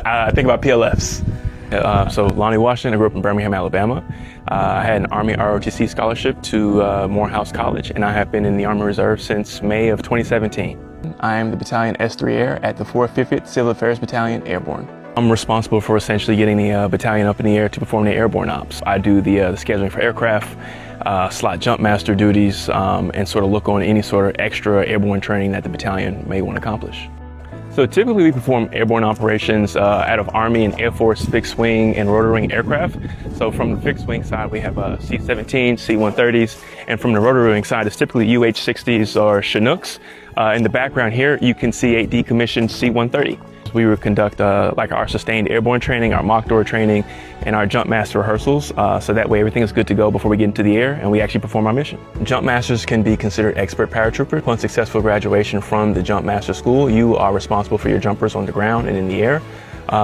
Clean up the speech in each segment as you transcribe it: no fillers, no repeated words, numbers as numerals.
I think about PLFs. So Lonnie Washington, I grew up in Birmingham, Alabama. I had an Army ROTC scholarship to Morehouse College, and I have been in the Army Reserve since May of 2017. I am the Battalion S3 Air at the 450th Civil Affairs Battalion Airborne. I'm responsible for essentially getting the battalion up in the air to perform the airborne ops. I do the scheduling for aircraft, slot Jumpmaster duties, and sort of look on any sort of extra airborne training that the battalion may want to accomplish. So typically we perform airborne operations out of Army and Air Force fixed wing and rotor wing aircraft. So from the fixed wing side, we have C-17, C-130s, and from the rotor wing side, it's typically UH-60s or Chinooks. In the background here, you can see a decommissioned C-130. We would conduct like our sustained airborne training, our mock door training, and our Jumpmaster rehearsals, so that way everything is good to go before we get into the air and we actually perform our mission. Jumpmasters can be considered expert paratroopers. Upon successful graduation from the Jumpmaster school, you are responsible for your jumpers on the ground and in the air.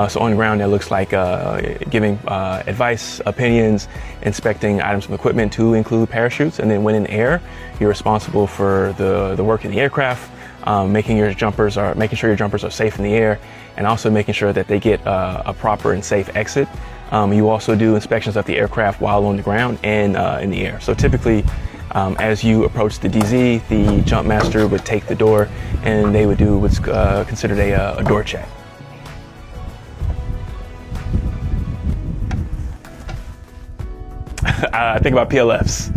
So on the ground, that looks like giving advice, opinions, inspecting items of equipment to include parachutes, and then when in air, you're responsible for the work in the aircraft, making sure your jumpers are safe in the air, and also making sure that they get a proper and safe exit. You also do inspections of the aircraft while on the ground and in the air. So typically, as you approach the DZ, the Jumpmaster would take the door and they would do what's considered a door check. I think about PLFs.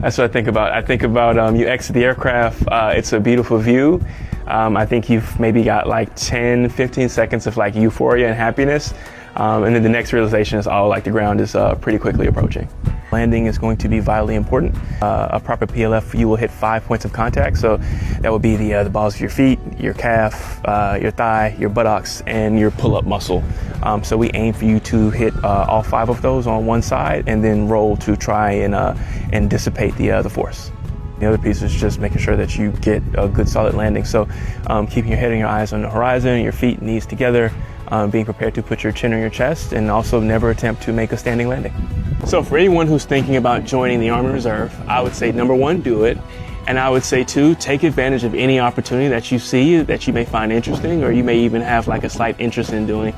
That's what I think about. I think about you exit the aircraft, it's a beautiful view. I think you've maybe got like 10, 15 seconds of like euphoria and happiness. And then the next realization is, oh, like the ground is pretty quickly approaching. Landing is going to be vitally important. A proper PLF, you will hit 5 points of contact. So that would be the balls of your feet, your calf, your thigh, your buttocks, and your pull-up muscle. So we aim for you to hit all 5 of those on one side and then roll to try and dissipate the force. The other piece is just making sure that you get a good solid landing. So keeping your head and your eyes on the horizon, your feet and knees together, being prepared to put your chin on your chest, and also never attempt to make a standing landing. So for anyone who's thinking about joining the Army Reserve, I would say number 1, do it. And I would say 2, take advantage of any opportunity that you see that you may find interesting, or you may even have like a slight interest in doing.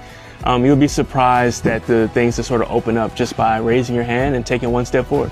You'll be surprised at the things that sort of open up just by raising your hand and taking one step forward.